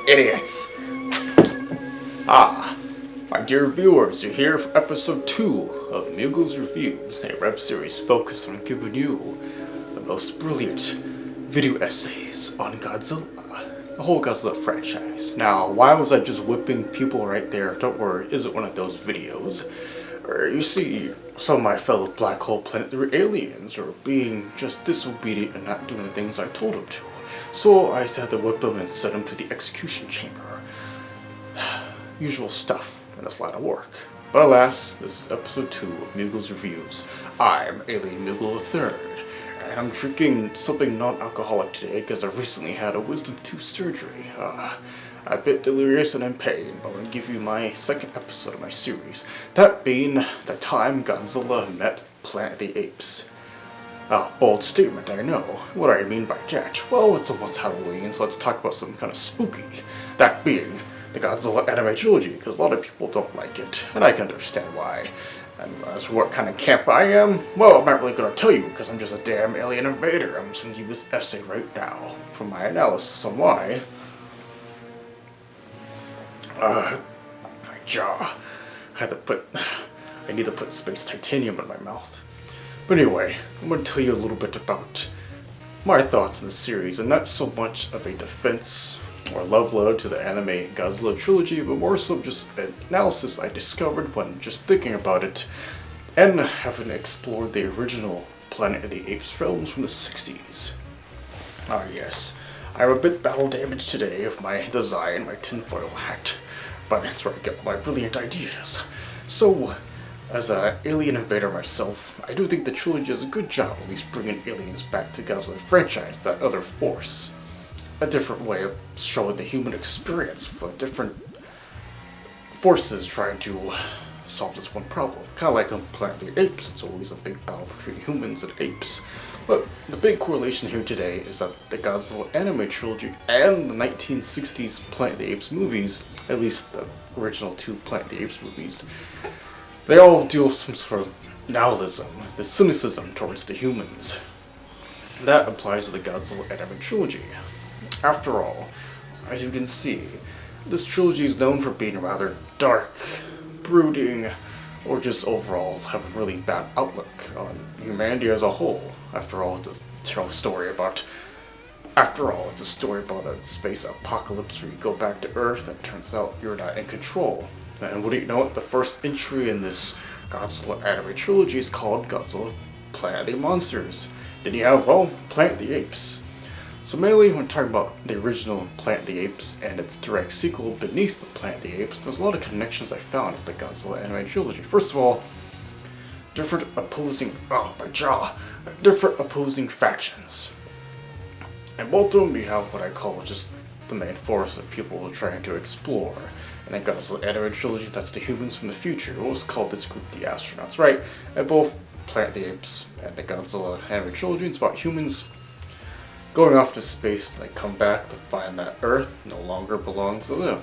Idiots! My dear viewers, you're here for episode 2 of Mugal's Reviews, a web series focused on giving you the most brilliant video essays on Godzilla, the whole Godzilla franchise. Now, why was I just whipping people right there? Don't worry, it isn't one of those videos. You see, some of my fellow black hole planetary aliens are being just disobedient and not doing the things I told them to. So I had to whip them and send them to the execution chamber. Usual stuff in this line of work. But alas, this is episode 2 of Mugal's Reviews. I'm Alien Mugal III, and I'm drinking something non-alcoholic today because I recently had a wisdom tooth surgery. I'm a bit delirious and in pain, but I'm going to give you my second episode of my series. That being the time Godzilla met Planet of the Apes. Bold statement, I know. What do I mean by that? Well, it's almost Halloween, so let's talk about something kind of spooky. That being the Godzilla anime trilogy, because a lot of people don't like it, and I can understand why. And as for what kind of camp I am, well, I'm not really going to tell you, because I'm just a damn alien invader. I'm just going to give this essay right now for my analysis on why. My jaw. I need to put space titanium in my mouth. But anyway, I'm going to tell you a little bit about my thoughts on the series, and not so much of a defense or love letter to the anime Godzilla trilogy, but more so just an analysis I discovered when just thinking about it, and having explored the original Planet of the Apes films from the 60s. Yes, I'm a bit battle damaged today of my design, my tinfoil hat, but that's where I get my brilliant ideas. So, as an alien invader myself, I do think the trilogy does a good job at least bringing aliens back to Godzilla franchise, that other force. A different way of showing the human experience for different forces trying to solve this one problem. Kind of like on Planet of the Apes, it's always a big battle between humans and apes. But the big correlation here today is that the Godzilla anime trilogy and the 1960s Planet of the Apes movies, at least the original 2 Planet of the Apes movies, they all deal with some sort of nihilism, the cynicism towards the humans. That applies to the Godzilla anime trilogy. After all, as you can see, this trilogy is known for being rather dark, brooding, or just overall have a really bad outlook on humanity as a whole. After all, it's a story about a space apocalypse where you go back to Earth and it turns out you're not in control. And what do you know? The first entry in this Godzilla anime trilogy is called Godzilla Planet of the Monsters. Then you have, well, Planet of the Apes. So mainly when talking about the original Planet of the Apes and its direct sequel beneath the Planet of the Apes, there's a lot of connections I found with the Godzilla anime trilogy. First of all, different opposing factions. And both of them you have what I call just the main force that people are trying to explore. And then Godzilla anime trilogy, that's the humans from the future. We'll just call this group the astronauts, right? And both Planet of the Apes and the Godzilla anime trilogy, it's about humans going off to space, they come back to find that Earth no longer belongs to them.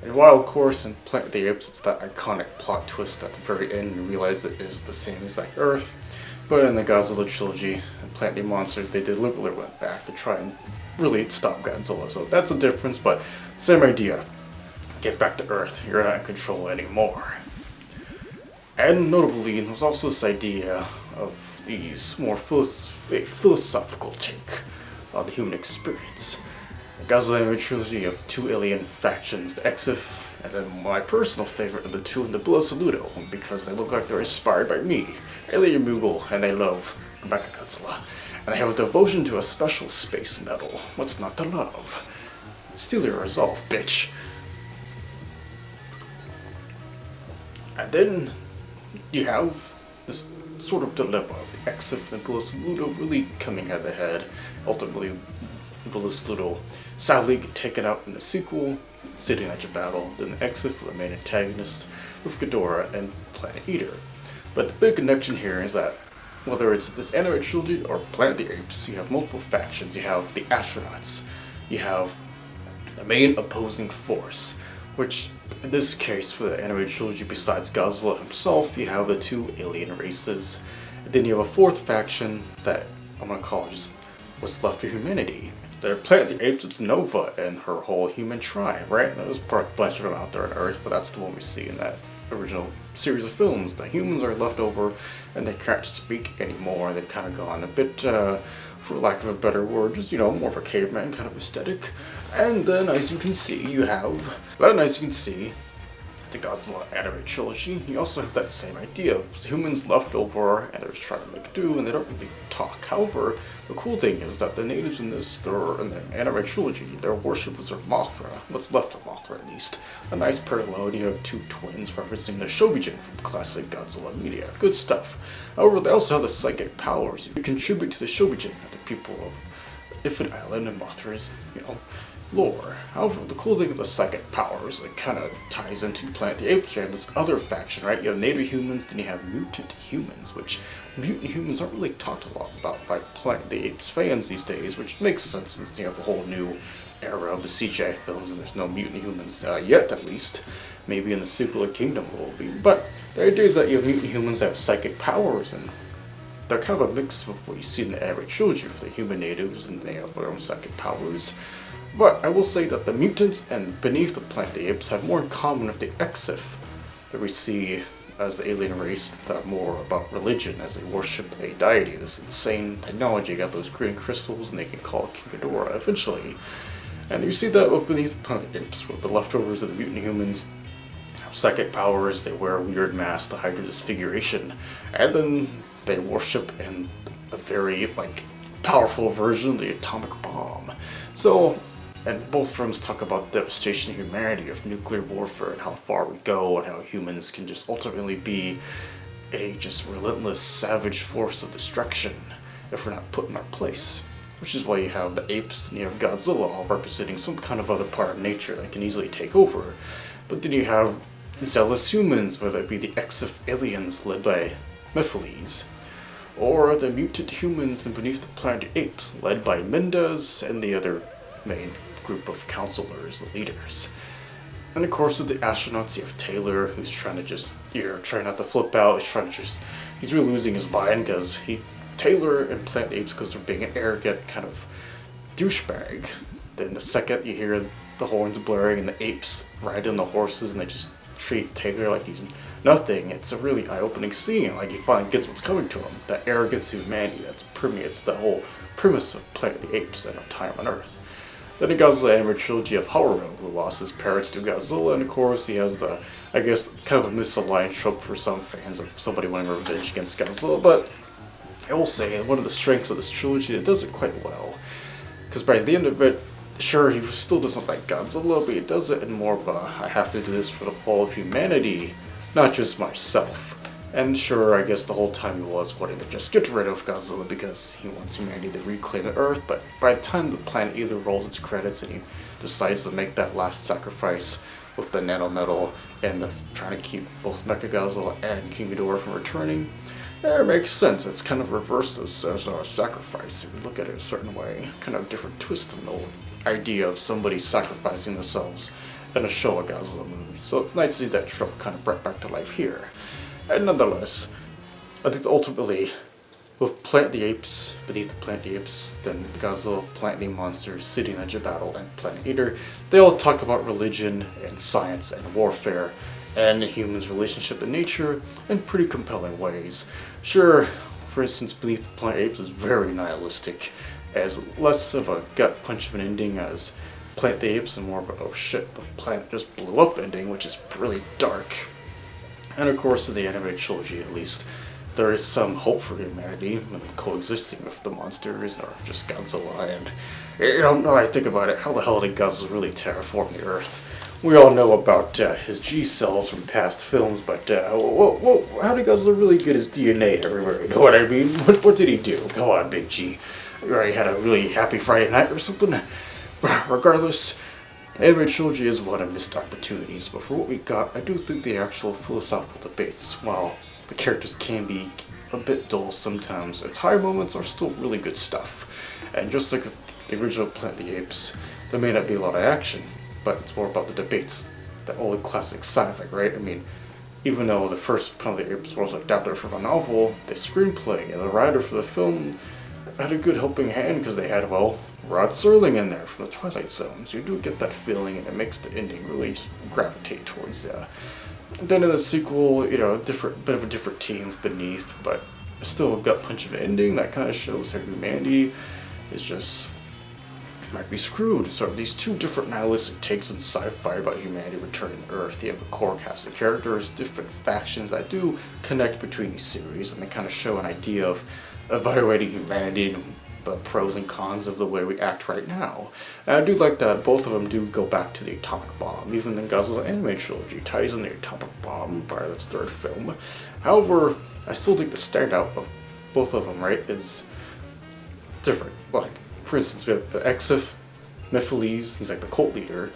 And while, of course, in Planet of the Apes, it's that iconic plot twist at the very end, you realize it is the same exact Earth. But in the Godzilla trilogy and Planet of the Monsters, they deliberately went back to try and really stop Godzilla. So that's a difference, but same idea. Get back to Earth, you're not in control anymore. And notably, there's also this idea of these more philosophical take on the human experience. The Godzilla anime trilogy of the 2 alien factions, the Exif, and then my personal favorite of the 2 in the Saludo, because they look like they're inspired by me, Alien Mugal, and they love Godzilla. And they have a devotion to a special space metal. What's not to love? Steal your resolve, bitch. And then you have this sort of dilemma of the Exif and Saludo really coming head to head. Ultimately, Saludo sadly get taken out in the sequel, sitting at your battle, then the Exif, the main antagonist, with Ghidorah and Planet Eater. But the big connection here is that whether it's this anime trilogy or Planet of the Apes, you have multiple factions. You have the astronauts, you have the main opposing force, which in this case for the anime trilogy, besides Godzilla himself, you have the 2 alien races, and then you have a 4th faction that I'm gonna call just what's left of humanity. They're Planet of the Apes, it's Nova and her whole human tribe, right? There's a bunch of them out there on Earth, but that's the one we see in that original series of films. The humans are left over and they can't speak anymore. They've kind of gone a bit, for lack of a better word, just, more of a caveman kind of aesthetic. And then, as you can see, the Godzilla anime trilogy, you also have that same idea of humans left over and they're just trying to make do and they don't really talk. However, the cool thing is that the natives in the anime trilogy, their worshippers are Mothra, what's left of Mothra at least. A nice parallel, you have two twins referencing the Shobijin from classic Godzilla media. Good stuff. However, they also have the psychic powers. You contribute to the Shobijin, the people of Ifid Island and Mothra's, lore. However, the cool thing with the psychic powers, it kind of ties into Planet of the Apes. You have this other faction, right? You have native humans, then you have mutant humans, which mutant humans aren't really talked a lot about by Planet of the Apes fans these days, which makes sense since you have the whole new era of the CGI films and there's no mutant humans yet, at least. Maybe in the sequel of Kingdom will be. But the idea is that you have mutant humans that have psychic powers, and they're kind of a mix of what you see in the anime trilogy for the human natives, and they have their own psychic powers. But I will say that the mutants and beneath the Planet of the Apes have more in common with the Exif that we see as the alien race, that more about religion, as they worship a deity, this insane technology. Got those green crystals and they can call King Ghidorah eventually. And you see that with beneath the Planet of the Apes, with the leftovers of the mutant humans have psychic powers, they wear a weird mask to hide their disfiguration, and then they worship in a very, powerful version of the atomic bomb. So, and both films talk about the devastation of humanity, of nuclear warfare, and how far we go, and how humans can just ultimately be a just relentless, savage force of destruction if we're not put in our place. Which is why you have the apes and you have Godzilla all representing some kind of other part of nature that can easily take over. But then you have zealous humans, whether it be the Exif aliens led by Mephiles, or the mutant humans in Beneath the Planet of the Apes, led by Mendez and the other main group of counselors, the leaders. And of course with the astronauts you have Taylor, who's trying to just, trying not to flip out, he's really losing his mind because Taylor in Planet of the Apes goes from being an arrogant kind of douchebag. Then the second you hear the horns blaring and the apes ride on the horses and they just treat Taylor like he's nothing, it's a really eye-opening scene. He finally gets what's coming to him. That arrogance of humanity that permeates the whole premise of Planet of the Apes and of time on Earth. Then the Godzilla anime trilogy of Haruo, who lost his parents to Godzilla, and of course he has the, kind of a misaligned trope for some fans of somebody wanting revenge against Godzilla, but I will say one of the strengths of this trilogy, it does it quite well. Because by the end of it, sure, he still doesn't like Godzilla, but he does it in more of a, I have to do this for the whole of humanity, not just myself. And sure, I guess the whole time he was wanting to just get rid of Godzilla because he wants humanity to reclaim the Earth, but by the time the planet either rolls its credits and he decides to make that last sacrifice with the nanometal and trying to keep both Mechagodzilla and King Ghidorah from returning, it makes sense. It's kind of reverses as a sacrifice. If you look at it a certain way, kind of different twist in the old idea of somebody sacrificing themselves in a Showa Godzilla movie. So it's nice to see that trope kind of brought back to life here. And nonetheless, I think ultimately, with Planet of the Apes, Beneath the Planet of the Apes, then Godzilla, Planet of the Monsters, City Ninja Battle, and Planet Eater, they all talk about religion and science and warfare and humans' relationship to nature in pretty compelling ways. Sure, for instance, Beneath the Planet of the Apes is very nihilistic, as less of a gut punch of an ending as Planet of the Apes and more of a, oh shit, the planet just blew up ending, which is really dark. And of course, in the anime trilogy at least, there is some hope for humanity and coexisting with the monsters or just Godzilla. And now I think about it, how the hell did Godzilla really terraform the Earth? We all know about his G cells from past films, but how did Godzilla really get his DNA everywhere? You know what I mean? What did he do? Come on, Big G. You already had a really happy Friday night or something? Regardless, anime trilogy is one of missed opportunities, but for what we got, I do think the actual philosophical debates, while the characters can be a bit dull sometimes, its high moments are still really good stuff. And just like the original Planet of the Apes, there may not be a lot of action, but it's more about the debates, the old classic sci-fi, right? I mean, even though the first Planet of the Apes was adapted from a novel, the screenplay and the writer for the film had a good helping hand because they had, well, Rod Serling in there from the Twilight Zone. So you do get that feeling, and it makes the ending really just gravitate towards then in the sequel, bit of a different team beneath, but still a gut punch of an ending that kind of shows how humanity is just might be screwed. So these two different nihilistic takes on sci-fi about humanity returning to Earth. You have a core cast of characters, different factions that do connect between these series, and they kind of show an idea of evaluating humanity and the pros and cons of the way we act right now. And I do like that both of them do go back to the atomic bomb. Even the Godzilla anime trilogy ties in the atomic bomb by its third film. However, I still think the standout of both of them, right, is different. Like, for instance, we have Exif Mephiles, he's like the cult leader.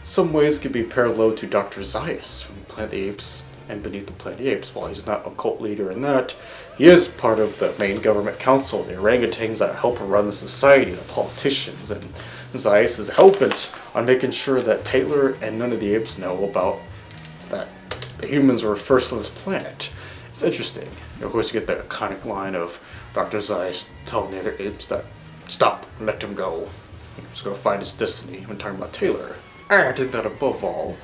Some ways could be parallel to Dr. Zaius from Planet of the Apes and Beneath the Planet of the Apes. While he's not a cult leader in that, he is part of the main government council, the orangutans that help run the society, the politicians, and Zaius is hell-bent on making sure that Taylor and none of the apes know about that the humans were first on this planet. It's interesting. Of course, you get the iconic line of Dr. Zaius telling the other apes that stop, let him go. He's going to find his destiny when talking about Taylor. And I think that above all,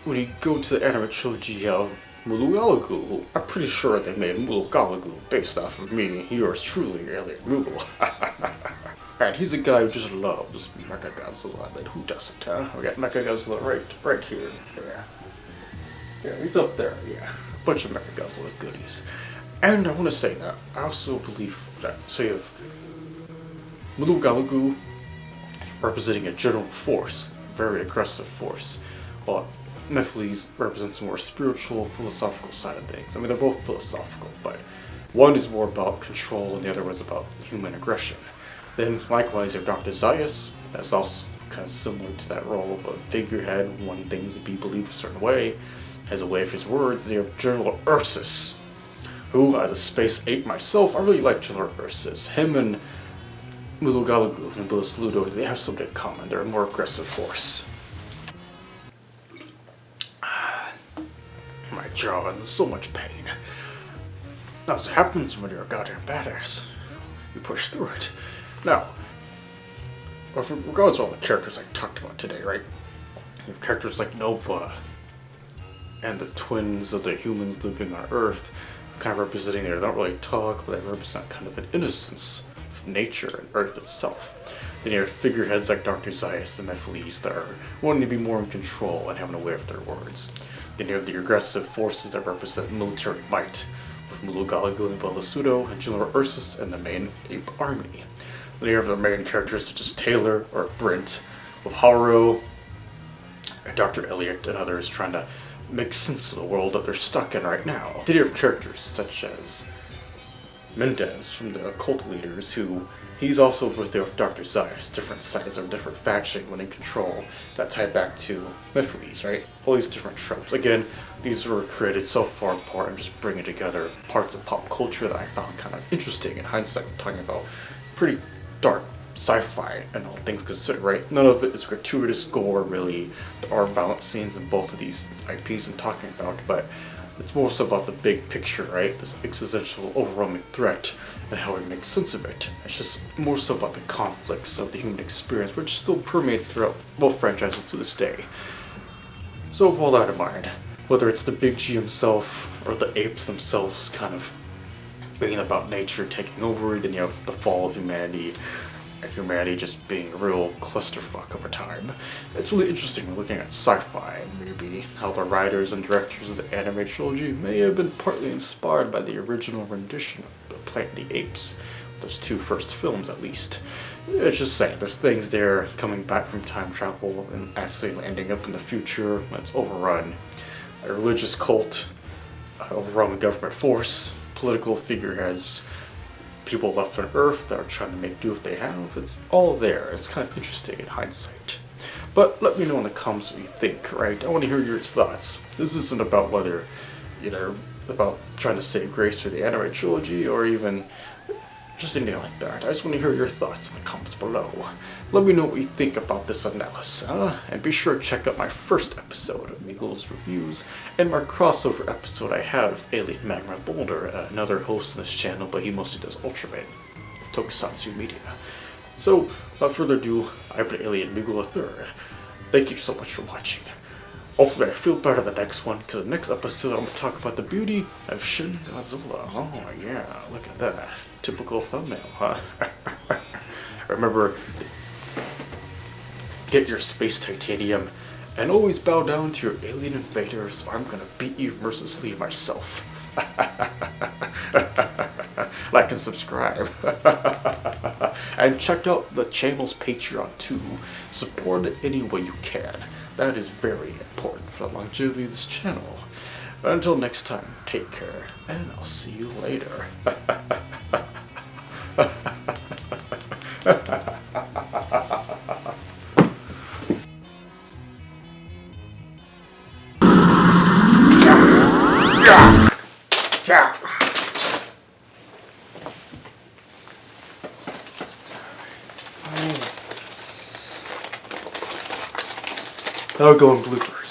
when you go to the anime trilogy of Mugal, I'm pretty sure they made Mugal based off of me, yours truly, Alien Mugal. And he's a guy who just loves Mechagodzilla. I mean, who doesn't, huh? We got Mechagodzilla right here. Yeah, he's up there, yeah. Bunch of Mechagodzilla goodies. And I want to say that I also believe that, so you have Mugal representing a general force, very aggressive force, while Mephiles represents a more spiritual, philosophical side of things. I mean, they're both philosophical, but one is more about control and the other was about human aggression. Then, likewise, you have Dr. Zaius, that's also kind of similar to that role of a figurehead, wanting things to be believed a certain way, has a way of his words. Then you have General Ursus, who, as a space ape myself, I really like General Ursus. Him and Mugal from Billis Ludo, they have something in common. They're a more aggressive force. My jaw in so much pain. That's what happens when you're a goddamn badass. You push through it. Now, regardless of all the characters I talked about today, right? You have characters like Nova and the twins of the humans living on Earth, kind of representing there. They don't really talk, but they represent kind of an innocence of nature and Earth itself. Then you have figureheads like Dr. Zaius and Mephiles that are wanting to be more in control and having a way of their words. Then you have the aggressive forces that represent military might, with Mugal and Belasudo and General Ursus and the main ape army. Then you have the main characters such as Taylor or Brent, with Haru, and Dr. Elliot and others trying to make sense of the world that they're stuck in right now. Then you have characters such as Mendez from the cult leaders, who he's also with Dr. Zaius, different sides of a different faction when in control, that tie back to Mephiles, right? All these different tropes. Again, these were created so far apart and just bringing together parts of pop culture that I found kind of interesting in hindsight. I'm talking about pretty dark sci-fi and all things considered, right? None of it is gratuitous gore, really. There are violent scenes in both of these IPs I'm talking about, but it's more so about the big picture, right? This existential, overwhelming threat and how we make sense of it. It's just more so about the conflicts of the human experience, which still permeates throughout both franchises to this day. So with all that in mind, whether it's the Big G himself or the apes themselves kind of being about nature taking over, then you have the fall of humanity, and humanity just being a real clusterfuck over time. It's really interesting looking at sci-fi and maybe how the writers and directors of the anime trilogy may have been partly inspired by the original rendition of the Planet of the Apes, those two first films at least. It's just saying, there's things there coming back from time travel and actually ending up in the future when it's overrun. A religious cult, overrun with government force, political figureheads, people left on Earth that are trying to make do what they have. It's all there. It's kind of interesting in hindsight. But let me know in the comments what you think, right? I want to hear your thoughts. This isn't about whether, about trying to save grace for the anime trilogy or even just anything like that. I just want to hear your thoughts in the comments below. Let me know what you think about this analysis, and be sure to check out my first episode of Mugal's Reviews and my crossover episode I had with Alien Magma Boulder, another host on this channel, but he mostly does Ultraman. tokusatsu media. So, without further ado, I've been Alien Mugal III. Thank you so much for watching. Hopefully I feel better the next one, because the next episode I'm going to talk about the beauty of Shin Godzilla. Oh yeah, look at that. Typical thumbnail, huh? Remember, get your space titanium, and always bow down to your alien invaders, or I'm going to beat you mercilessly myself. Like and subscribe. And check out the channel's Patreon too. Support it any way you can. That is very important for the longevity of this channel. But until next time, take care, and I'll see you later. Yeah. Now go in bloopers.